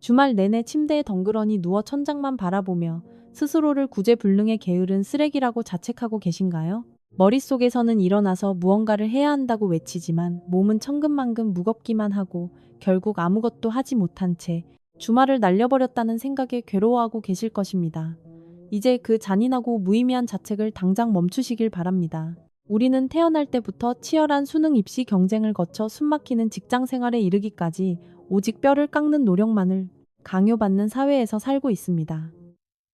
주말 내내 침대에 덩그러니 누워 천장만 바라보며 스스로를 구제불능의 게으른 쓰레기라고 자책하고 계신가요? 머릿속에서는 일어나서 무언가를 해야 한다고 외치지만 몸은 천근만근 무겁기만 하고 결국 아무것도 하지 못한 채 주말을 날려버렸다는 생각에 괴로워하고 계실 것입니다. 이제 그 잔인하고 무의미한 자책을 당장 멈추시길 바랍니다. 우리는 태어날 때부터 치열한 수능 입시 경쟁을 거쳐 숨막히는 직장 생활에 이르기까지 오직 뼈를 깎는 노력만을 강요받는 사회에서 살고 있습니다.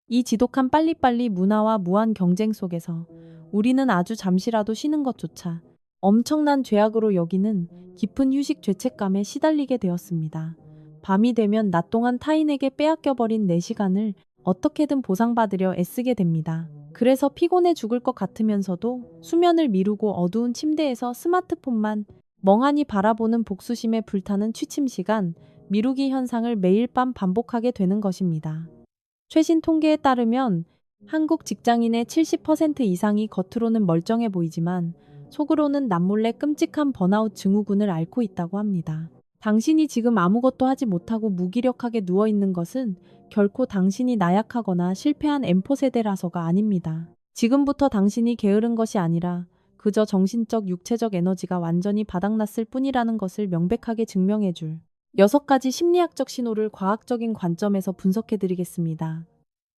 이 지독한 빨리빨리 문화와 무한 경쟁 속에서 우리는 아주 잠시라도 쉬는 것조차 엄청난 죄악으로 여기는 깊은 휴식 죄책감에 시달리게 되었습니다. 밤이 되면 낮 동안 타인에게 빼앗겨버린 내 시간을 어떻게든 보상받으려 애쓰게 됩니다. 그래서 피곤해 죽을 것 같으면서도 수면을 미루고 어두운 침대에서 스마트폰만 멍하니 바라보는 복수심에 불타는 취침 시간, 미루기 현상을 매일 밤 반복하게 되는 것입니다. 최신 통계에 따르면 한국 직장인의 70% 이상이 겉으로는 멀쩡해 보이지만 속으로는 남몰래 끔찍한 번아웃 증후군을 앓고 있다고 합니다. 당신이 지금 아무것도 하지 못하고 무기력하게 누워있는 것은 결코 당신이 나약하거나 실패한 M4세대라서가 아닙니다. 지금부터 당신이 게으른 것이 아니라 그저 정신적, 육체적 에너지가 완전히 바닥났을 뿐이라는 것을 명백하게 증명해줄 6가지 심리학적 신호를 과학적인 관점에서 분석해드리겠습니다.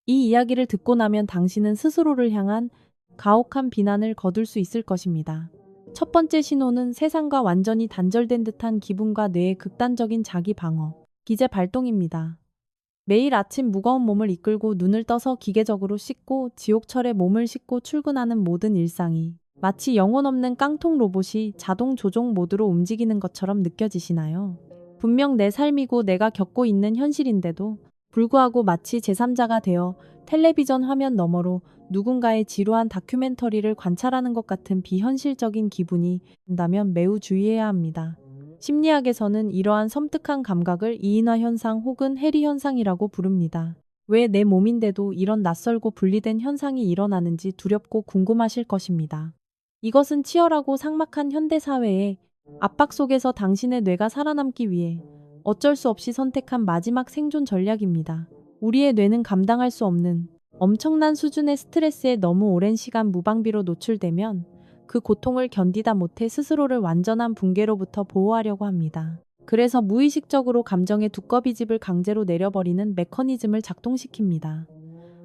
이 이야기를 듣고 나면 당신은 스스로를 향한 가혹한 비난을 거둘 수 있을 것입니다. 첫 번째 신호는 세상과 완전히 단절된 듯한 기분과 뇌의 극단적인 자기 방어, 기제 발동입니다. 매일 아침 무거운 몸을 이끌고 눈을 떠서 기계적으로 씻고 지옥철에 몸을 싣고 출근하는 모든 일상이 마치 영혼 없는 깡통 로봇이 자동 조종 모드로 움직이는 것처럼 느껴지시나요? 분명 내 삶이고 내가 겪고 있는 현실인데도 불구하고 마치 제3자가 되어 텔레비전 화면 너머로 누군가의 지루한 다큐멘터리를 관찰하는 것 같은 비현실적인 기분이 든다면 매우 주의해야 합니다. 심리학에서는 이러한 섬뜩한 감각을 이인화 현상 혹은 해리 현상이라고 부릅니다. 왜 내 몸인데도 이런 낯설고 분리된 현상이 일어나는지 두렵고 궁금하실 것입니다. 이것은 치열하고 삭막한 현대사회의 압박 속에서 당신의 뇌가 살아남기 위해 어쩔 수 없이 선택한 마지막 생존 전략입니다. 우리의 뇌는 감당할 수 없는 엄청난 수준의 스트레스에 너무 오랜 시간 무방비로 노출되면 그 고통을 견디다 못해 스스로를 완전한 붕괴로부터 보호하려고 합니다. 그래서 무의식적으로 감정의 두꺼비집을 강제로 내려버리는 메커니즘을 작동시킵니다.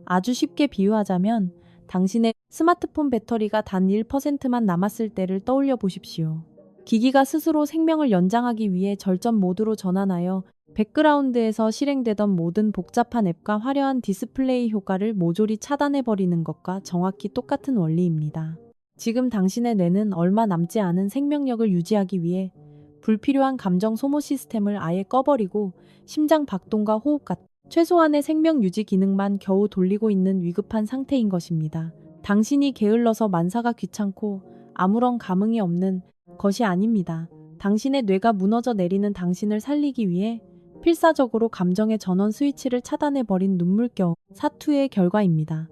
아주 쉽게 비유하자면 당신의 스마트폰 배터리가 단 1%만 남았을 때를 떠올려 보십시오. 기기가 스스로 생명을 연장하기 위해 절전 모드로 전환하여 백그라운드에서 실행되던 모든 복잡한 앱과 화려한 디스플레이 효과를 모조리 차단해버리는 것과 정확히 똑같은 원리입니다. 지금 당신의 뇌는 얼마 남지 않은 생명력을 유지하기 위해 불필요한 감정 소모 시스템을 아예 꺼버리고 심장 박동과 호흡 같은 최소한의 생명 유지 기능만 겨우 돌리고 있는 위급한 상태인 것입니다. 당신이 게을러서 만사가 귀찮고 아무런 감흥이 없는 것이 아닙니다. 당신의 뇌가 무너져 내리는 당신을 살리기 위해 필사적으로 감정의 전원 스위치를 차단해버린 눈물겨운 사투의 결과입니다.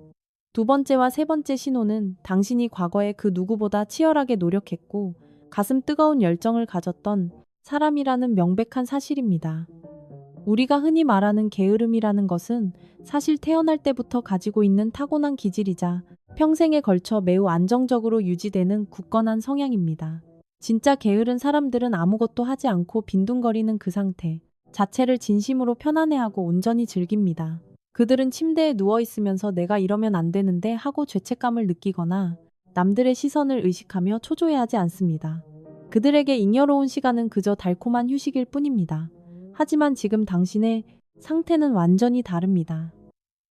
두 번째와 세 번째 신호는 당신이 과거에 그 누구보다 치열하게 노력했고 가슴 뜨거운 열정을 가졌던 사람이라는 명백한 사실입니다. 우리가 흔히 말하는 게으름이라는 것은 사실 태어날 때부터 가지고 있는 타고난 기질이자 평생에 걸쳐 매우 안정적으로 유지되는 굳건한 성향입니다. 진짜 게으른 사람들은 아무것도 하지 않고 빈둥거리는 그 상태 자체를 진심으로 편안해하고 온전히 즐깁니다. 그들은 침대에 누워있으면서 내가 이러면 안 되는데 하고 죄책감을 느끼거나 남들의 시선을 의식하며 초조해하지 않습니다. 그들에게 잉여로운 시간은 그저 달콤한 휴식일 뿐입니다. 하지만 지금 당신의 상태는 완전히 다릅니다.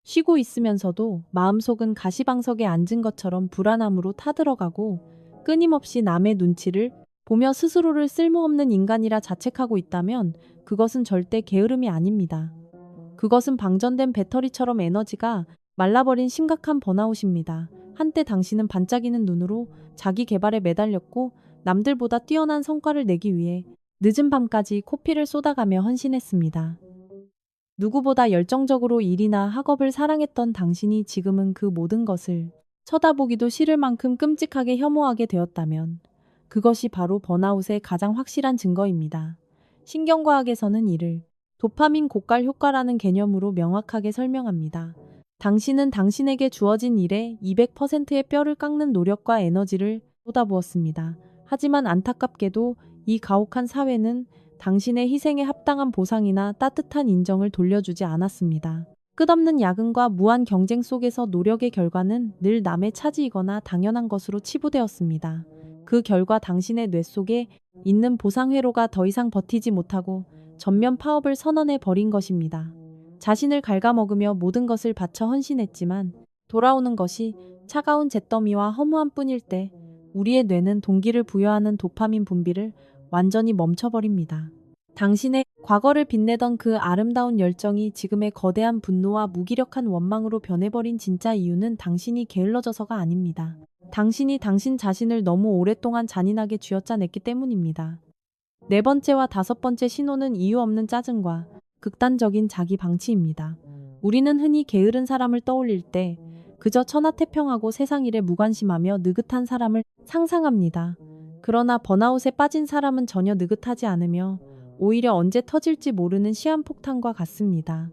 쉬고 있으면서도 마음속은 가시방석에 앉은 것처럼 불안함으로 타들어가고 끊임없이 남의 눈치를 보며 스스로를 쓸모없는 인간이라 자책하고 있다면 그것은 절대 게으름이 아닙니다. 그것은 방전된 배터리처럼 에너지가 말라버린 심각한 번아웃입니다. 한때 당신은 반짝이는 눈으로 자기 개발에 매달렸고 남들보다 뛰어난 성과를 내기 위해 늦은 밤까지 코피를 쏟아가며 헌신했습니다. 누구보다 열정적으로 일이나 학업을 사랑했던 당신이 지금은 그 모든 것을 쳐다보기도 싫을 만큼 끔찍하게 혐오하게 되었다면 그것이 바로 번아웃의 가장 확실한 증거입니다. 신경과학에서는 이를 도파민 고갈 효과라는 개념으로 명확하게 설명합니다. 당신은 당신에게 주어진 일에 200%의 뼈를 깎는 노력과 에너지를 쏟아부었습니다. 하지만 안타깝게도 이 가혹한 사회는 당신의 희생에 합당한 보상이나 따뜻한 인정을 돌려주지 않았습니다. 끝없는 야근과 무한 경쟁 속에서 노력의 결과는 늘 남의 차지이거나 당연한 것으로 치부되었습니다. 그 결과 당신의 뇌 속에 있는 보상 회로가 더 이상 버티지 못하고 전면 파업을 선언해 버린 것입니다. 자신을 갉아먹으며 모든 것을 바쳐 헌신했지만 돌아오는 것이 차가운 잿더미와 허무함 뿐일 때 우리의 뇌는 동기를 부여하는 도파민 분비를 완전히 멈춰버립니다. 당신의 과거를 빛내던 그 아름다운 열정이 지금의 거대한 분노와 무기력한 원망으로 변해버린 진짜 이유는 당신이 게을러져서가 아닙니다. 당신이 당신 자신을 너무 오랫동안 잔인하게 쥐어짜냈기 때문입니다. 네 번째와 다섯 번째 신호는 이유 없는 짜증과 극단적인 자기 방치입니다. 우리는 흔히 게으른 사람을 떠올릴 때 그저 천하태평하고 세상 일에 무관심하며 느긋한 사람을 상상합니다. 그러나 번아웃에 빠진 사람은 전혀 느긋하지 않으며 오히려 언제 터질지 모르는 시한폭탄과 같습니다.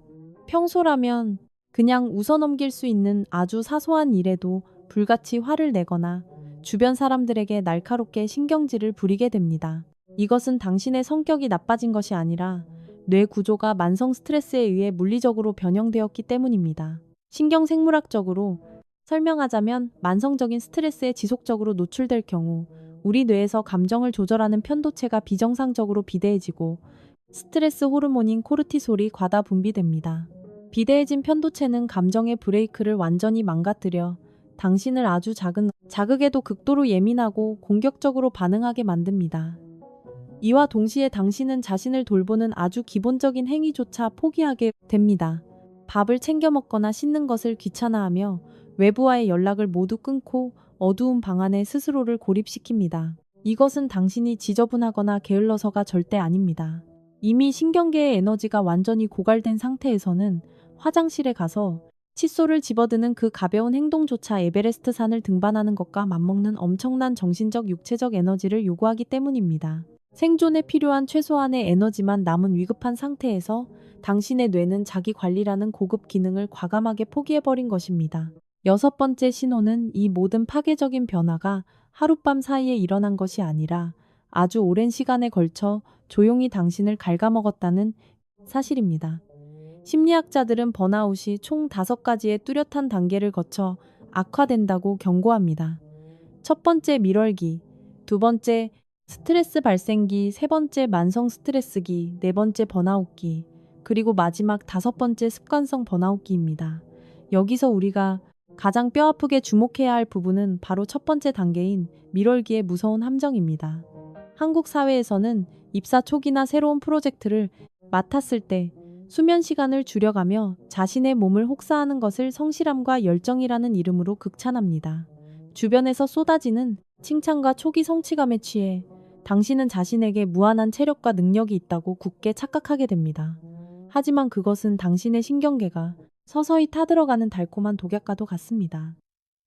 평소라면 그냥 웃어넘길 수 있는 아주 사소한 일에도 불같이 화를 내거나 주변 사람들에게 날카롭게 신경질을 부리게 됩니다. 이것은 당신의 성격이 나빠진 것이 아니라 뇌 구조가 만성 스트레스에 의해 물리적으로 변형되었기 때문입니다. 신경생물학적으로 설명하자면 만성적인 스트레스에 지속적으로 노출될 경우 우리 뇌에서 감정을 조절하는 편도체가 비정상적으로 비대해지고 스트레스 호르몬인 코르티솔이 과다 분비됩니다. 비대해진 편도체는 감정의 브레이크를 완전히 망가뜨려 당신을 아주 작은 자극에도 극도로 예민하고 공격적으로 반응하게 만듭니다. 이와 동시에 당신은 자신을 돌보는 아주 기본적인 행위조차 포기하게 됩니다. 밥을 챙겨 먹거나 씻는 것을 귀찮아하며 외부와의 연락을 모두 끊고 어두운 방 안에 스스로를 고립시킵니다. 이것은 당신이 지저분하거나 게을러서가 절대 아닙니다. 이미 신경계의 에너지가 완전히 고갈된 상태에서는 화장실에 가서 칫솔을 집어드는 그 가벼운 행동조차 에베레스트 산을 등반하는 것과 맞먹는 엄청난 정신적, 육체적 에너지를 요구하기 때문입니다. 생존에 필요한 최소한의 에너지만 남은 위급한 상태에서 당신의 뇌는 자기 관리라는 고급 기능을 과감하게 포기해버린 것입니다. 여섯 번째 신호는 이 모든 파괴적인 변화가 하룻밤 사이에 일어난 것이 아니라 아주 오랜 시간에 걸쳐 조용히 당신을 갉아먹었다는 사실입니다. 심리학자들은 번아웃이 총 5가지의 뚜렷한 단계를 거쳐 악화된다고 경고합니다. 첫 번째 밀월기, 두 번째 스트레스 발생기, 세 번째 만성 스트레스기, 네 번째 번아웃기, 그리고 마지막 다섯 번째 습관성 번아웃기입니다. 여기서 우리가 가장 뼈아프게 주목해야 할 부분은 바로 첫 번째 단계인 밀월기의 무서운 함정입니다. 한국 사회에서는 입사 초기나 새로운 프로젝트를 맡았을 때 수면 시간을 줄여가며 자신의 몸을 혹사하는 것을 성실함과 열정이라는 이름으로 극찬합니다. 주변에서 쏟아지는 칭찬과 초기 성취감에 취해 당신은 자신에게 무한한 체력과 능력이 있다고 굳게 착각하게 됩니다. 하지만 그것은 당신의 신경계가 서서히 타들어가는 달콤한 독약과도 같습니다.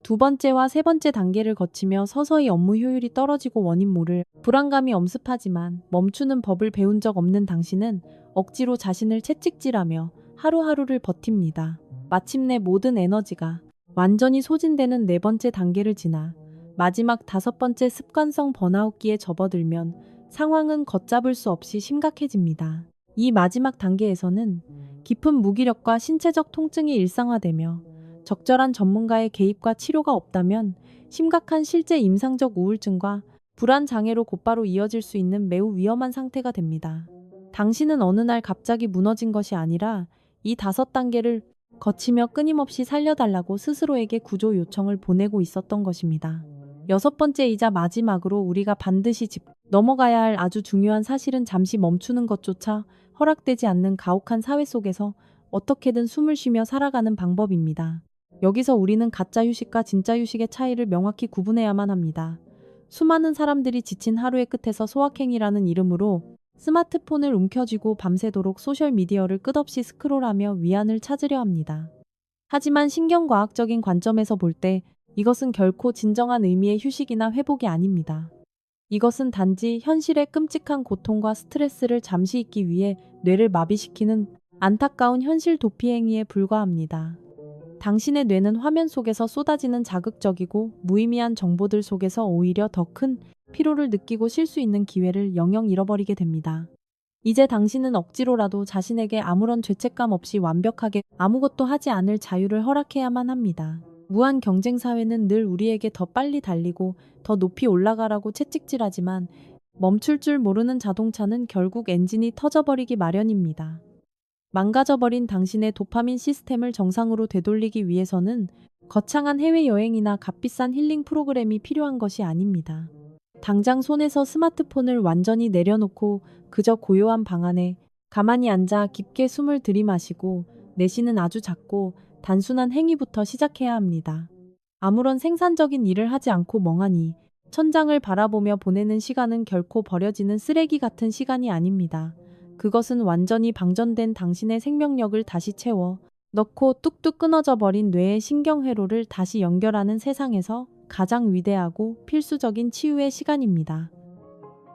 두 번째와 세 번째 단계를 거치며 서서히 업무 효율이 떨어지고 원인 모를 불안감이 엄습하지만 멈추는 법을 배운 적 없는 당신은 억지로 자신을 채찍질하며 하루하루를 버팁니다. 마침내 모든 에너지가 완전히 소진되는 네 번째 단계를 지나 마지막 다섯 번째 습관성 번아웃기에 접어들면 상황은 걷잡을 수 없이 심각해집니다. 이 마지막 단계에서는 깊은 무기력과 신체적 통증이 일상화되며 적절한 전문가의 개입과 치료가 없다면 심각한 실제 임상적 우울증과 불안 장애로 곧바로 이어질 수 있는 매우 위험한 상태가 됩니다. 당신은 어느 날 갑자기 무너진 것이 아니라 이 5단계를 거치며 끊임없이 살려달라고 스스로에게 구조 요청을 보내고 있었던 것입니다. 여섯 번째이자 마지막으로 우리가 반드시 짚고 넘어가야 할 아주 중요한 사실은 잠시 멈추는 것조차 허락되지 않는 가혹한 사회 속에서 어떻게든 숨을 쉬며 살아가는 방법입니다. 여기서 우리는 가짜 휴식과 진짜 휴식의 차이를 명확히 구분해야만 합니다. 수많은 사람들이 지친 하루의 끝에서 소확행이라는 이름으로 스마트폰을 움켜쥐고 밤새도록 소셜미디어를 끝없이 스크롤하며 위안을 찾으려 합니다. 하지만 신경과학적인 관점에서 볼 때 이것은 결코 진정한 의미의 휴식이나 회복이 아닙니다. 이것은 단지 현실의 끔찍한 고통과 스트레스를 잠시 잊기 위해 뇌를 마비시키는 안타까운 현실 도피 행위에 불과합니다. 당신의 뇌는 화면 속에서 쏟아지는 자극적이고 무의미한 정보들 속에서 오히려 더 큰 피로를 느끼고 쉴 수 있는 기회를 영영 잃어버리게 됩니다. 이제 당신은 억지로라도 자신에게 아무런 죄책감 없이 완벽하게 아무것도 하지 않을 자유를 허락해야만 합니다. 무한 경쟁 사회는 늘 우리에게 더 빨리 달리고 더 높이 올라가라고 채찍질하지만 멈출 줄 모르는 자동차는 결국 엔진이 터져버리기 마련입니다. 망가져버린 당신의 도파민 시스템을 정상으로 되돌리기 위해서는 거창한 해외여행이나 값비싼 힐링 프로그램이 필요한 것이 아닙니다. 당장 손에서 스마트폰을 완전히 내려놓고 그저 고요한 방 안에 가만히 앉아 깊게 숨을 들이마시고 내쉬는 아주 작고 단순한 행위부터 시작해야 합니다. 아무런 생산적인 일을 하지 않고 멍하니 천장을 바라보며 보내는 시간은 결코 버려지는 쓰레기 같은 시간이 아닙니다. 그것은 완전히 방전된 당신의 생명력을 다시 채워 넣고 뚝뚝 끊어져 버린 뇌의 신경회로를 다시 연결하는 세상에서 가장 위대하고 필수적인 치유의 시간입니다.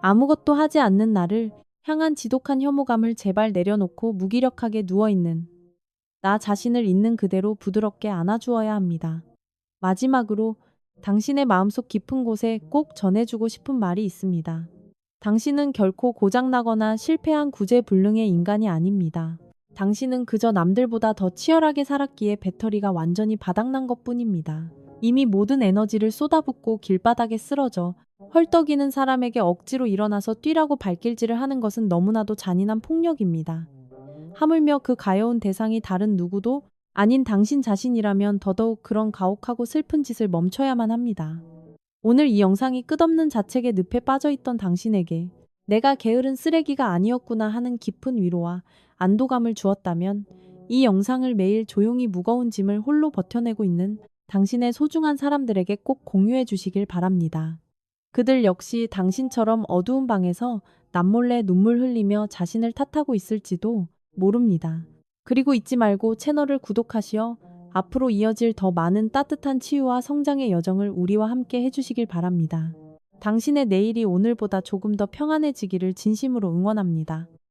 아무것도 하지 않는 나를 향한 지독한 혐오감을 제발 내려놓고 무기력하게 누워있는 나 자신을 있는 그대로 부드럽게 안아주어야 합니다. 마지막으로 당신의 마음속 깊은 곳에 꼭 전해주고 싶은 말이 있습니다. 당신은 결코 고장나거나 실패한 구제불능의 인간이 아닙니다. 당신은 그저 남들보다 더 치열하게 살았기에 배터리가 완전히 바닥난 것뿐입니다. 이미 모든 에너지를 쏟아붓고 길바닥에 쓰러져 헐떡이는 사람에게 억지로 일어나서 뛰라고 발길질을 하는 것은 너무나도 잔인한 폭력입니다. 하물며 그 가여운 대상이 다른 누구도 아닌 당신 자신이라면 더더욱 그런 가혹하고 슬픈 짓을 멈춰야만 합니다. 오늘 이 영상이 끝없는 자책의 늪에 빠져있던 당신에게 내가 게으른 쓰레기가 아니었구나 하는 깊은 위로와 안도감을 주었다면 이 영상을 매일 조용히 무거운 짐을 홀로 버텨내고 있는 당신의 소중한 사람들에게 꼭 공유해 주시길 바랍니다. 그들 역시 당신처럼 어두운 방에서 남몰래 눈물 흘리며 자신을 탓하고 있을지도 모릅니다. 그리고 잊지 말고 채널을 구독하시어 앞으로 이어질 더 많은 따뜻한 치유와 성장의 여정을 우리와 함께 해주시길 바랍니다. 당신의 내일이 오늘보다 조금 더 평안해지기를 진심으로 응원합니다.